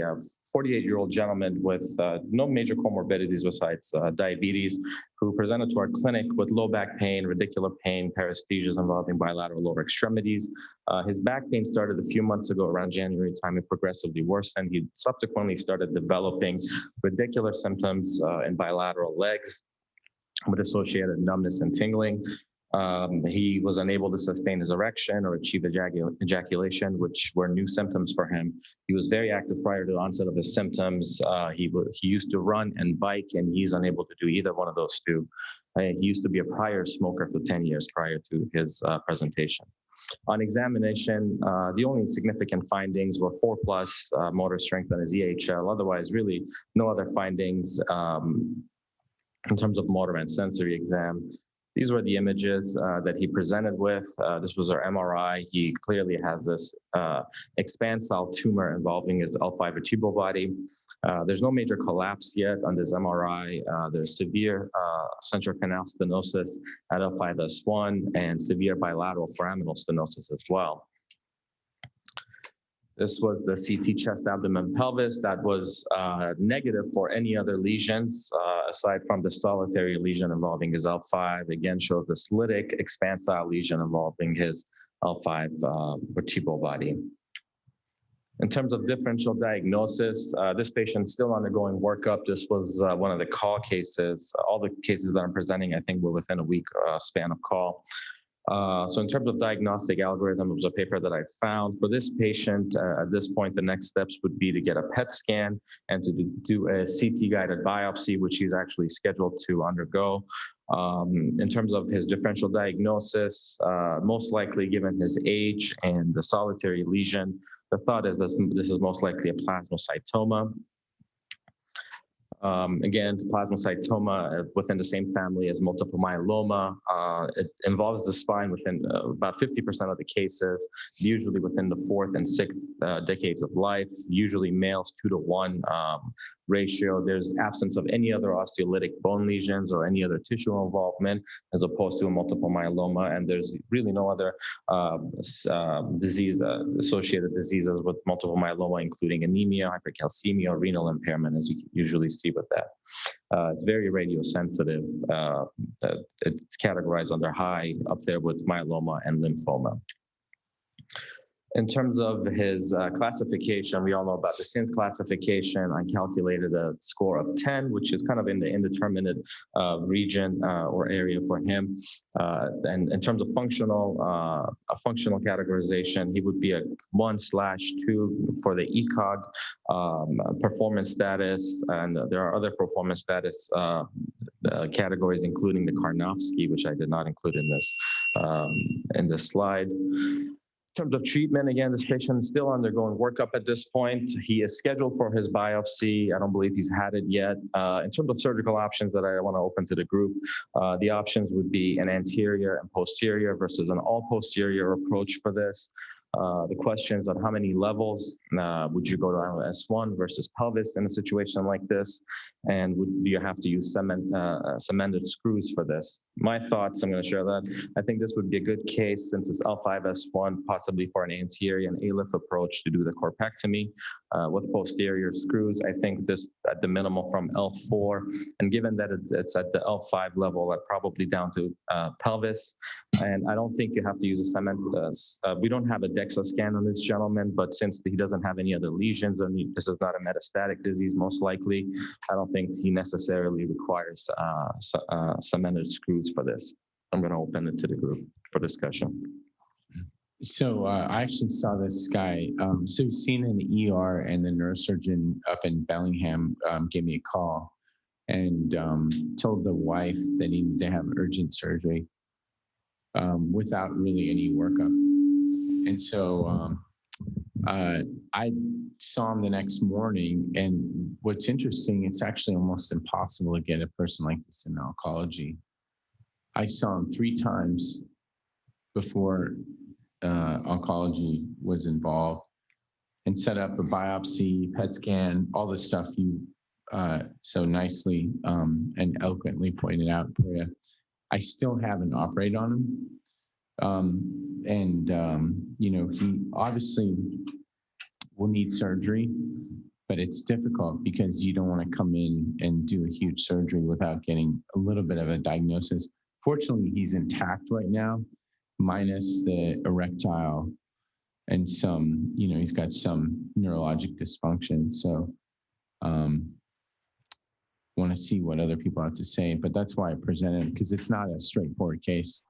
48-year-old gentleman with no major comorbidities besides diabetes, who presented to our clinic with low back pain, radicular pain, paresthesias involving bilateral lower extremities. His back pain started a few months ago around January time. It progressively worsened. He subsequently started developing radicular symptoms in bilateral legs with associated numbness and tingling. He was unable to sustain his erection or achieve ejaculation, which were new symptoms for him. He was very active prior to the onset of his symptoms. He used to run and bike, and he's unable to do either one of those two. He used to be a prior smoker for 10 years prior to his presentation. On examination, the only significant findings were 4+ motor strength on his EHL. Otherwise, really no other findings in terms of motor and sensory exam. These were the images that he presented with. This was our MRI. He clearly has this expansile tumor involving his L5 vertebral body. There's no major collapse yet on this MRI. There's severe central canal stenosis at L5S1 and severe bilateral foraminal stenosis as well. This was the CT chest, abdomen, pelvis that was negative for any other lesions aside from the solitary lesion involving his L5. Again, showed the lytic expansile lesion involving his L5 vertebral body. In terms of differential diagnosis, this patient's still undergoing workup. This was one of the call cases. All the cases that I'm presenting, I think, were within a week span of call. So in terms of diagnostic algorithm, it was a paper that I found. For this patient, at this point, the next steps would be to get a PET scan and to do a CT-guided biopsy, which he's actually scheduled to undergo. In terms of his differential diagnosis, most likely given his age and the solitary lesion, the thought is that this is most likely a plasmacytoma. Again, plasmacytoma within the same family as multiple myeloma. It involves the spine within about 50% of the cases, usually within the 4th and 6th decades of life, usually males 2 to 1 ratio. There's absence of any other osteolytic bone lesions or any other tissue involvement as opposed to a multiple myeloma. And there's really no other associated diseases with multiple myeloma, including anemia, hypercalcemia, or renal impairment, as you usually see with that. It's very radiosensitive. It's categorized under high up there with myeloma and lymphoma. In terms of his classification, we all know about the SINS classification. I calculated a score of 10, which is kind of in the indeterminate region or area for him. And in terms of functional categorization, he would be a 1/2 for the ECOG performance status, and there are other performance status categories, including the Karnofsky, which I did not include in this slide. In terms of treatment, again, this patient is still undergoing workup at this point. He is scheduled for his biopsy. I don't believe he's had it yet. In terms of surgical options that I want to open to the group, the options would be an anterior and posterior versus an all posterior approach for this. The questions on how many levels would you go down to S1 versus pelvis in a situation like this, and do you have to use cemented screws for this? My thoughts, I'm going to share that. I think this would be a good case since it's L5S1, possibly for an anterior and ALIF approach to do the corpectomy with posterior screws. I think this at the minimum from L4, and given that it's at the L5 level, probably down to pelvis. And I don't think you have to use a cement. We don't have a DEXA scan on this gentleman, but since he doesn't have any other lesions, and this is not a metastatic disease, most likely, I don't think he necessarily requires cemented screws for this. I'm going to open it to the group for discussion.
So I actually saw this guy. So we've seen an ER, and the neurosurgeon up in Bellingham gave me a call and told the wife that he needed to have urgent surgery without really any workup. And so I saw him the next morning, and what's interesting, it's actually almost impossible to get a person like this in oncology. I saw him 3 times before oncology was involved, and set up a biopsy, PET scan, all the stuff you so nicely and eloquently pointed out, Priya. I still haven't operated on him. He obviously will need surgery, but it's difficult because you don't want to come in and do a huge surgery without getting a little bit of a diagnosis. Fortunately, he's intact right now, minus the erectile and some, he's got some neurologic dysfunction. So want to see what other people have to say, but that's why I presented, because it's not a straightforward case.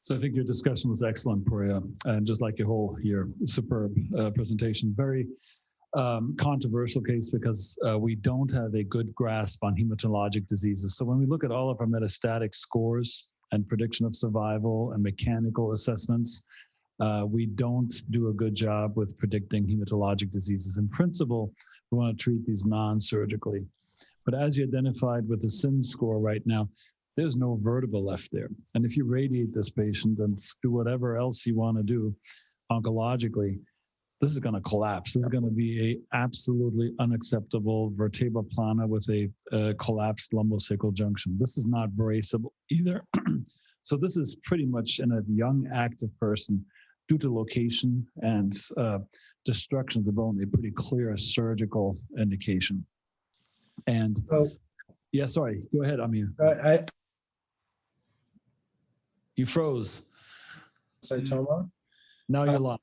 So I think your discussion was excellent, Priya, and just like your superb presentation. Very controversial case because we don't have a good grasp on hematologic diseases. So when we look at all of our metastatic scores and prediction of survival and mechanical assessments, we don't do a good job with predicting hematologic diseases. In principle, we want to treat these non-surgically. But as you identified with the SIN score right now, there's no vertebra left there. And if you radiate this patient and do whatever else you want to do oncologically, this is going to collapse. This is going to be a absolutely unacceptable vertebra plana with a collapsed lumbosacral junction. This is not braceable either. So this is pretty much in a young active person, due to location and destruction of the bone, a pretty clear surgical indication. And yeah, sorry, go ahead, Amir. You froze.
Cytoma?
Now you're live.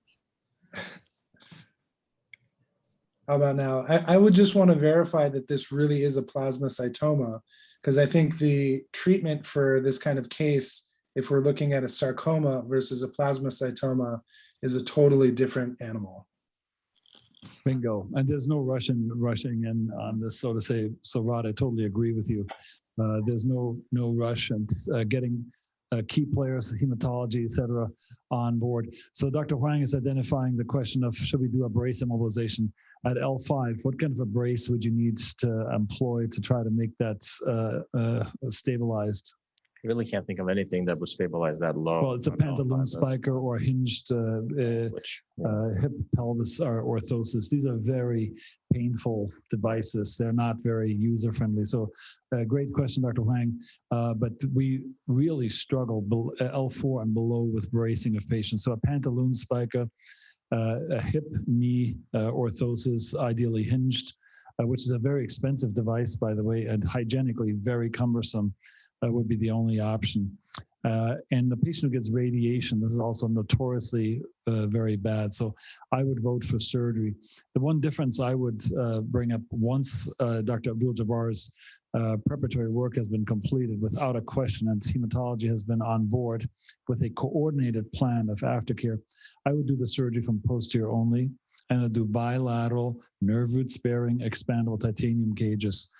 How about now? I would just want to verify that this really is a plasmacytoma, because I think the treatment for this kind of case, if we're looking at a sarcoma versus a plasmacytoma, is a totally different animal.
Bingo. And there's no rushing in on this, so to say. So Rod, I totally agree with you. There's no rush, and getting key players, hematology, et cetera, on board. So Dr. Huang is identifying the question of, should we do a brace immobilization at L5? What kind of a brace would you need to employ to try to make that stabilized?
really can't think of anything that would stabilize that low.
Well, it's a pantaloon spiker or hinged
Which,
hip pelvis or orthosis. These are very painful devices. They're not very user friendly. So great question, Dr. Huang. But we really struggle L4 and below with bracing of patients. So a pantaloon spiker, a hip knee orthosis, ideally hinged, which is a very expensive device, by the way, and hygienically very cumbersome, would be the only option. And the patient who gets radiation, this is also notoriously very bad. So I would vote for surgery. The one difference I would bring up, once Dr. Abdul-Jabbar's preparatory work has been completed without a question and hematology has been on board with a coordinated plan of aftercare, I would do the surgery from posterior only, and I'd do bilateral nerve root sparing expandable titanium cages.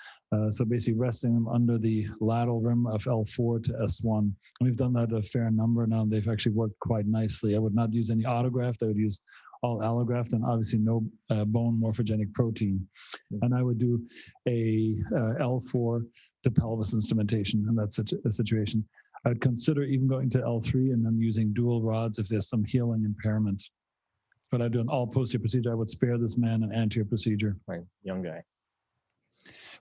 So basically resting them under the lateral rim of L4 to S1. And we've done that a fair number now. They've actually worked quite nicely. I would not use any autograft. I would use all allograft and obviously no bone morphogenic protein. And I would do a L4 to pelvis instrumentation in that situation. I'd consider even going to L3 and then using dual rods if there's some healing impairment. But I'd do an all posterior procedure. I would spare this man an anterior procedure.
right, young guy.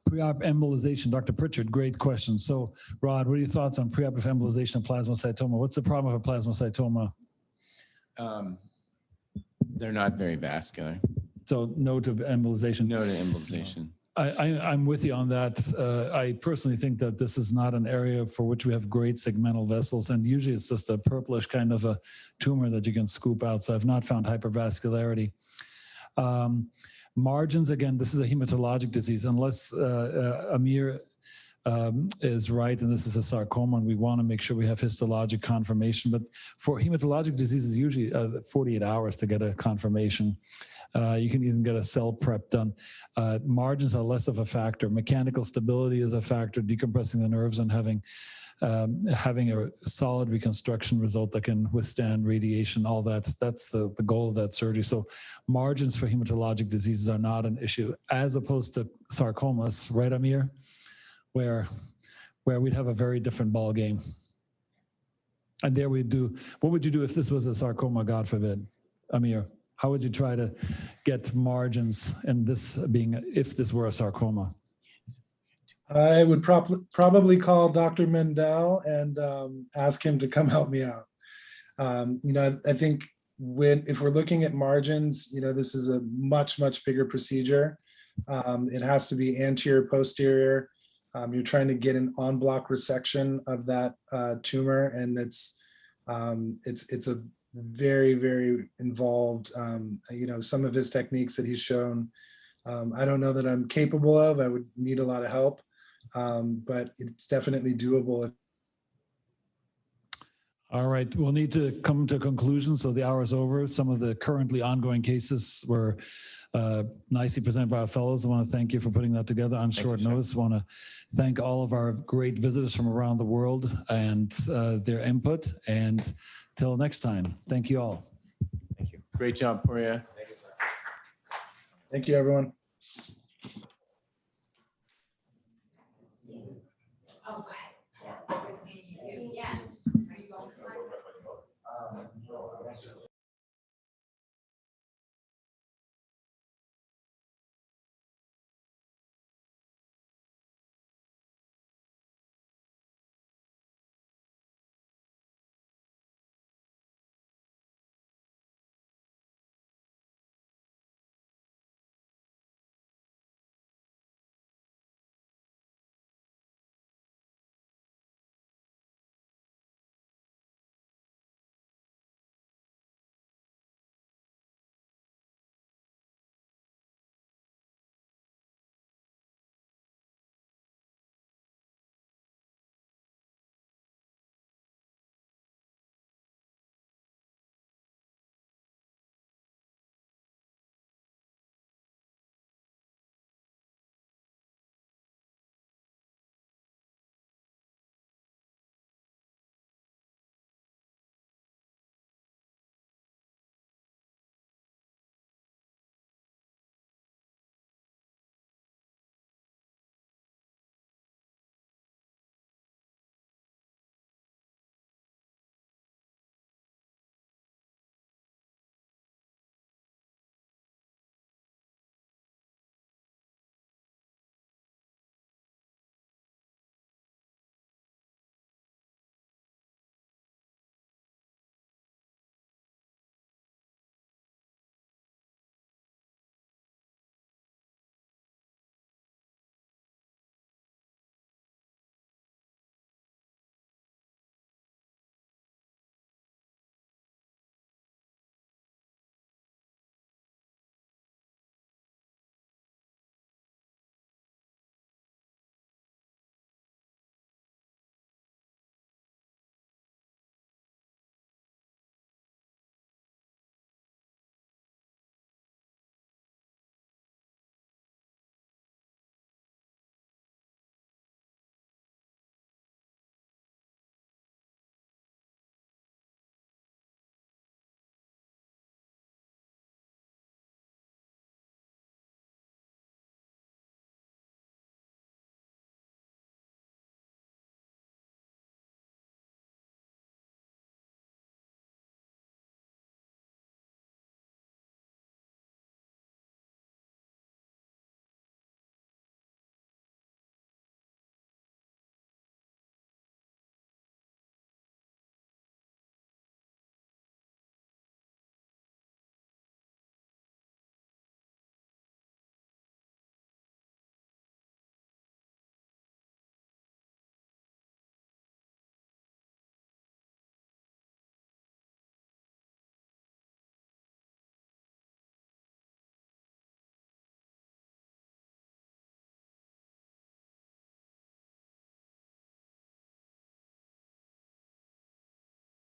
Pre-op embolization, Dr. Pritchard, great question. So, Rod, what are your thoughts on preoperative embolization of plasmacytoma? What's the problem of a plasmacytoma?
They're not very vascular.
So, no to embolization.
No to embolization.
I'm with you on that. I personally think that this is not an area for which we have great segmental vessels, and usually it's just a purplish kind of a tumor that you can scoop out. So I've not found hypervascularity. Margins, again, this is a hematologic disease. Unless Amir is right, and this is a sarcoma, and we want to make sure we have histologic confirmation. But for hematologic diseases, usually 48 hours to get a confirmation. You can even get a cell prep done. Margins are less of a factor. Mechanical stability is a factor, decompressing the nerves and having a solid reconstruction result that can withstand radiation, all that. That's the goal of that surgery. So margins for hematologic diseases are not an issue, as opposed to sarcomas, right, Amir? Where we'd have a very different ball game. And there we do, what would you do if this was a sarcoma, God forbid, Amir? How would you try to get margins in this being, if this were a sarcoma?
I would probably call Dr. Mendel and ask him to come help me out. I think if we're looking at margins, this is a much bigger procedure. It has to be anterior, posterior. You're trying to get an en-bloc resection of that tumor, and it's a very involved. Some of his techniques that he's shown, I don't know that I'm capable of. I would need a lot of help, but it's definitely doable.
All right, we'll need to come to a conclusion. So the hour is over. Some of the currently ongoing cases were nicely presented by our fellows. I want to thank you for putting that together on short notice. I want to thank all of our great visitors from around the world and their input. And till next time, thank you all.
Thank you. Great job, Poria.
Thank you, everyone.
Oh,